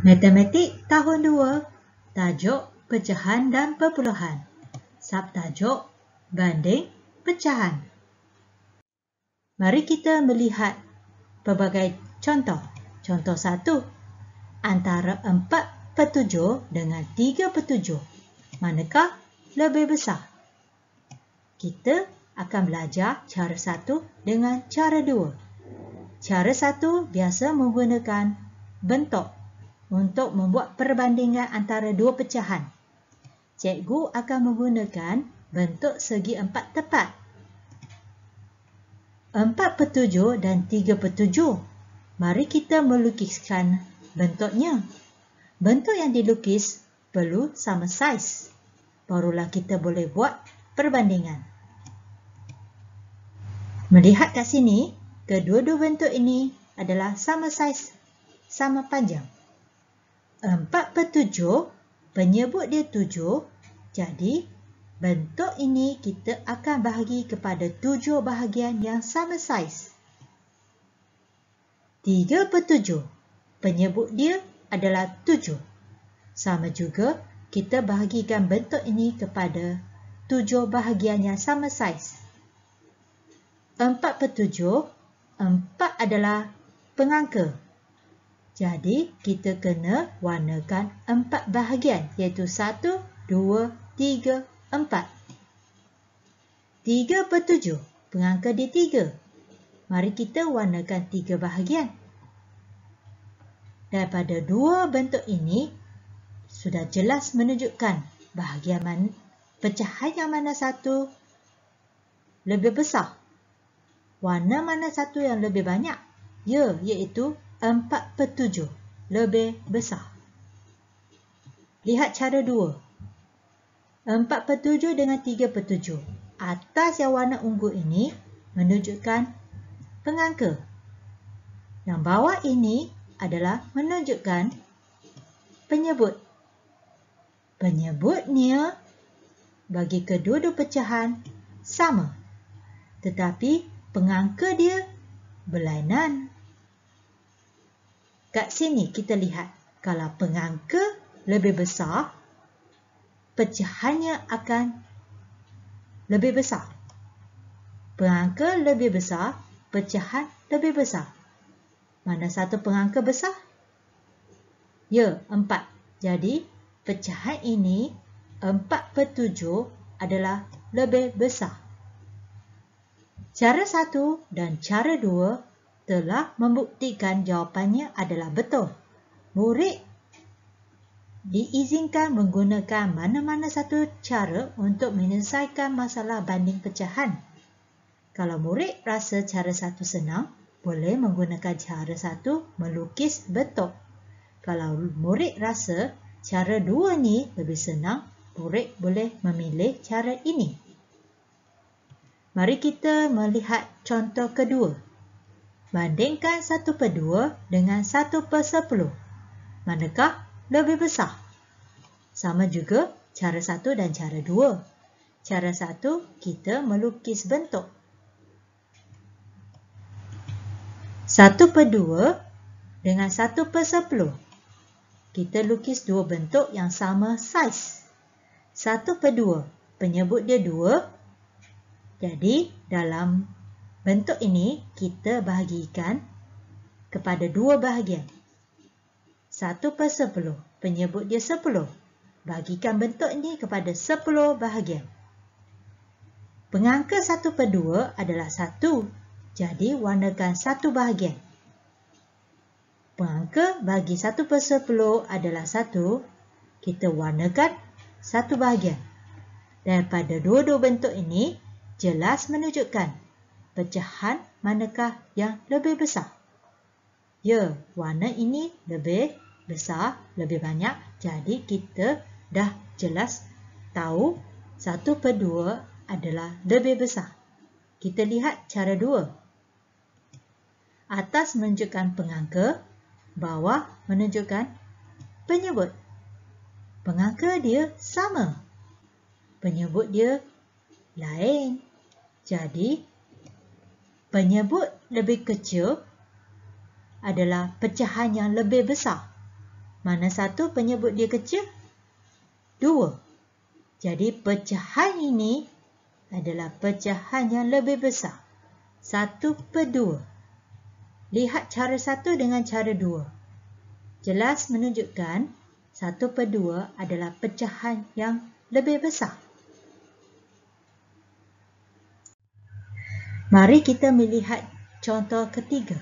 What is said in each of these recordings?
Matematik tahun 2, tajuk pecahan dan perpuluhan. Subtajuk banding pecahan. Mari kita melihat pelbagai contoh. Contoh 1. Antara 4/7 dengan 3/7, manakah lebih besar? Kita akan belajar cara 1 dengan cara 2. Cara 1 biasa menggunakan bentuk untuk membuat perbandingan antara dua pecahan. Cikgu akan menggunakan bentuk segi 4 tepat. 4/7 dan 3/7. Mari kita melukiskan bentuknya. Bentuk yang dilukis perlu sama saiz. Barulah kita boleh buat perbandingan. Melihat kat sini, kedua-dua bentuk ini adalah sama saiz, sama panjang. 4/7, penyebut dia 7, jadi bentuk ini kita akan bahagi kepada 7 bahagian yang sama saiz. 3/7, penyebut dia adalah 7. Sama juga, kita bahagikan bentuk ini kepada 7 bahagian yang sama saiz. 4/7, 4 adalah pengangka. Jadi, kita kena warnakan 4 bahagian, iaitu 1, 2, 3, 4. 3/7, pengangka dia 3. Mari kita warnakan 3 bahagian. Daripada dua bentuk ini, sudah jelas menunjukkan bahagian pecahan yang mana satu lebih besar. Warna mana satu yang lebih banyak? Ya, iaitu 4/7, lebih besar. Lihat cara 2. 4/7 dengan 3/7. Atas yang warna ungu ini menunjukkan pengangka. Yang bawah ini adalah menunjukkan penyebut. Penyebutnya bagi kedua-dua pecahan sama. Tetapi pengangka dia berlainan. Kat sini kita lihat, kalau pengangka lebih besar, pecahannya akan lebih besar. Pengangka lebih besar, pecahan lebih besar. Mana satu pengangka besar? Ya, 4. Jadi, pecahan ini 4/7 adalah lebih besar. Cara 1 dan cara 2 telah membuktikan jawapannya adalah betul. Murid diizinkan menggunakan mana-mana satu cara untuk menyelesaikan masalah banding pecahan. Kalau murid rasa cara 1 senang, boleh menggunakan cara 1 melukis bentuk. Kalau murid rasa cara 2 ni lebih senang, murid boleh memilih cara ini. Mari kita melihat contoh kedua. Bandingkan 1/2 dengan 1/10. Manakah lebih besar? Sama juga cara 1 dan cara 2. Cara 1, kita melukis bentuk. 1/2 dengan 1/10. Kita lukis dua bentuk yang sama saiz. 1/2, penyebut dia 2. Jadi, dalam bentuk ini, kita bahagikan kepada 2 bahagian. 1/10, penyebut dia 10. Bahagikan bentuk ini kepada 10 bahagian. Pengangka 1/2 adalah 1. Jadi, warnakan 1 bahagian. Pengangka bagi 1/10 adalah 1. Kita warnakan 1 bahagian. Daripada dua-dua bentuk ini, jelas menunjukkan pecahan manakah yang lebih besar. Ya, warna ini lebih besar, lebih banyak. Jadi, kita dah jelas tahu 1/2 adalah lebih besar. Kita lihat cara 2. Atas menunjukkan pengangka, bawah menunjukkan penyebut. Pengangka dia sama. Penyebut dia lain. Jadi, penyebut lebih kecil adalah pecahan yang lebih besar. Mana satu penyebut dia kecil? 2. Jadi pecahan ini adalah pecahan yang lebih besar. 1/2. Lihat cara 1 dengan cara 2. Jelas menunjukkan 1/2 adalah pecahan yang lebih besar. Mari kita melihat contoh ketiga.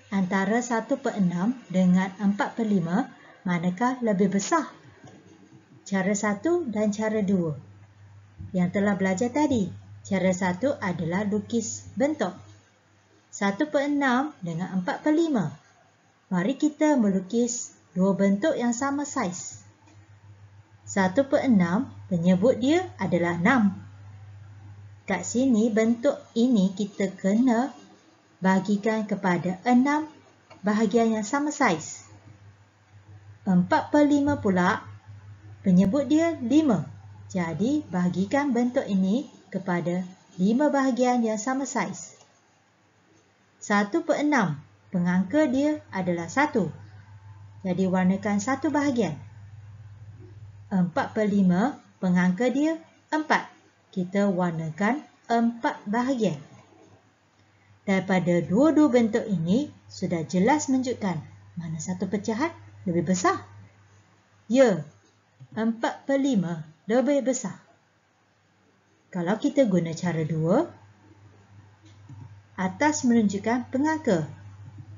Antara 1/6 dengan 4/5, manakah lebih besar? Cara 1 dan cara 2. Yang telah belajar tadi, cara 1 adalah lukis bentuk. 1/6 dengan 4/5. Mari kita melukis dua bentuk yang sama saiz. 1/6 penyebut dia adalah 6. Kat sini bentuk ini kita kena bahagikan kepada 6 bahagian yang sama saiz. 4/5 pula penyebut dia 5. Jadi bahagikan bentuk ini kepada 5 bahagian yang sama saiz. 1/6 pengangka dia adalah 1. Jadi warnakan 1 bahagian. 4/5 pengangka dia 4. Kita warnakan 4 bahagian. Daripada dua-dua bentuk ini sudah jelas menunjukkan mana satu pecahan lebih besar. Ya, 4/5 lebih besar. Kalau kita guna cara 2, atas menunjukkan pengangka,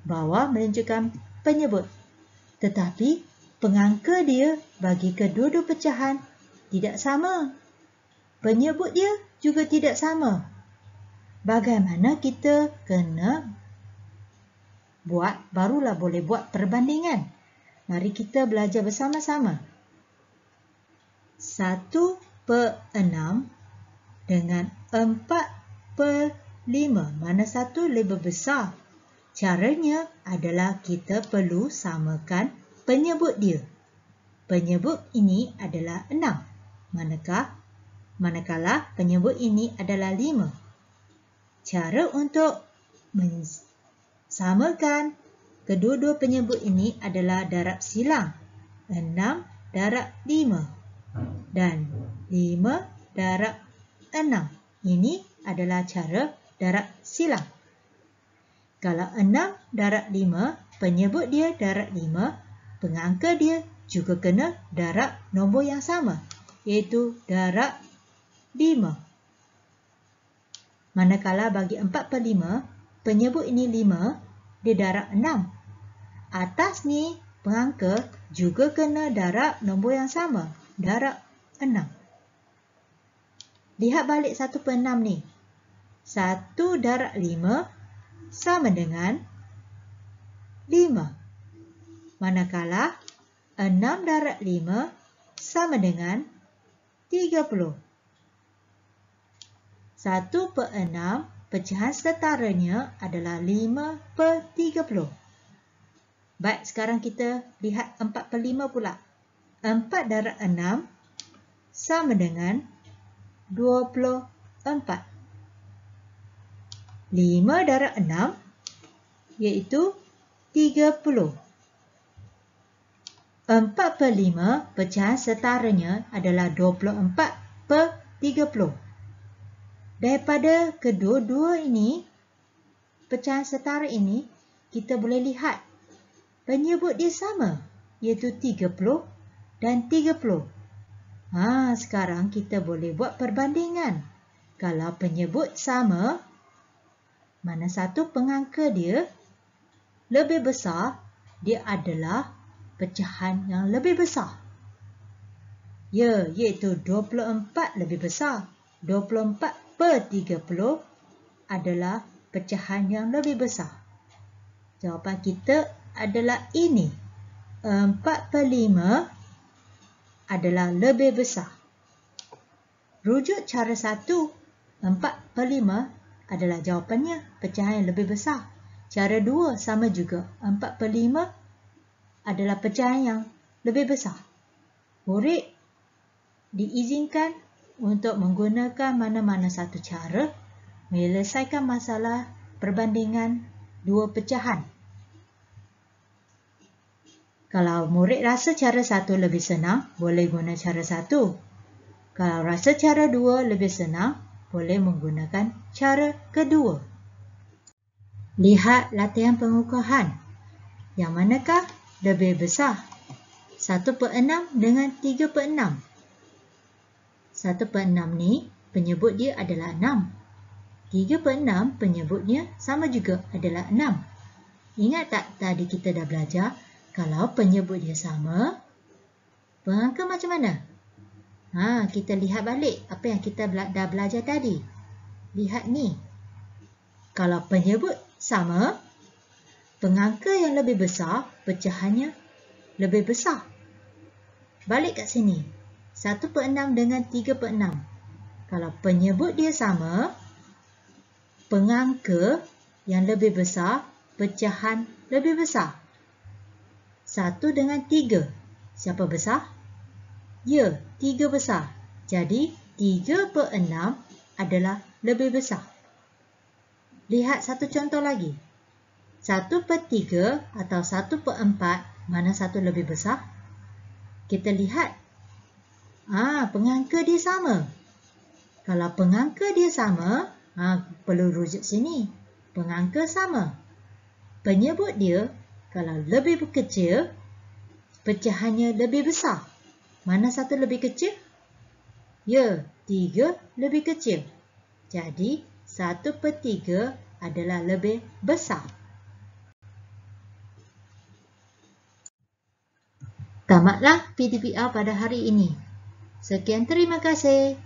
bawah menunjukkan penyebut. Tetapi pengangka dia bagi kedua-dua pecahan tidak sama. Penyebut dia juga tidak sama. Bagaimana kita kena buat, barulah boleh buat perbandingan. Mari kita belajar bersama-sama. 1/6 dengan 4/5. Mana satu lebih besar? Caranya adalah kita perlu samakan penyebut dia. Penyebut ini adalah 6. Manakala penyebut ini adalah 5. Cara untuk mensamakan kedua-dua penyebut ini adalah darab silang. 6 darab 5 dan 5 darab 6. Ini adalah cara darab silang. Kalau 6 darab 5, penyebut dia darab 5, pengangka dia juga kena darab nombor yang sama, iaitu darab 5. Manakala bagi 4/5, penyebut ini 5, dia darab 6. Atas ni pengangka juga kena darab nombor yang sama, darab 6. Lihat balik 1/6 ni. 1 darab 5 sama dengan 5. Manakala 6 darab 5 sama dengan 30. 1/6 pecahan setaranya adalah 5/30. Baik, sekarang kita lihat 4/5 pula. 4 darab 6 sama dengan 24. 5 darab 6 iaitu 30. 4/5 pecahan setaranya adalah 24/30. Daripada kedua-dua ini, pecahan setara ini, kita boleh lihat penyebut dia sama, iaitu 30 dan 30. Sekarang kita boleh buat perbandingan. Kalau penyebut sama, mana satu pengangka dia lebih besar, dia adalah pecahan yang lebih besar. Ya, iaitu 24 lebih besar. 24/30 adalah pecahan yang lebih besar. Jawapan kita adalah ini. 4/5 adalah lebih besar. Rujuk cara 1, 4/5 adalah jawapannya, pecahan yang lebih besar. Cara 2 sama juga, 4/5 adalah pecahan yang lebih besar. Murid diizinkan untuk menggunakan mana-mana satu cara menyelesaikan masalah perbandingan dua pecahan. Kalau murid rasa cara 1 lebih senang, boleh guna cara 1. Kalau rasa cara 2 lebih senang, boleh menggunakan cara kedua. Lihat latihan pengukuhan. Yang manakah lebih besar? 1/6 dengan 3/6. 1/6 ni penyebut dia adalah 6. 3/6 penyebutnya sama juga adalah 6. Ingat tak tadi kita dah belajar, kalau penyebut dia sama, pengangka macam mana? Kita lihat balik apa yang kita dah belajar tadi. Lihat ni. Kalau penyebut sama, pengangka yang lebih besar, pecahannya lebih besar. Balik kat sini. 1/6 dengan 3/6. Kalau penyebut dia sama, pengangka yang lebih besar, pecahan lebih besar. 1 dengan 3. Siapa besar? Ya, 3 besar. Jadi, 3/6 adalah lebih besar. Lihat satu contoh lagi. 1/3 atau 1/4, mana satu lebih besar? Kita lihat. Pengangka dia sama. Kalau pengangka dia sama, perlu rujuk sini. Pengangka sama. Penyebut dia, kalau lebih kecil, pecahannya lebih besar. Mana satu lebih kecil? Ya, 3 lebih kecil. Jadi, 1/3 adalah lebih besar. Tamatlah PDPR pada hari ini. Sekian, terima kasih.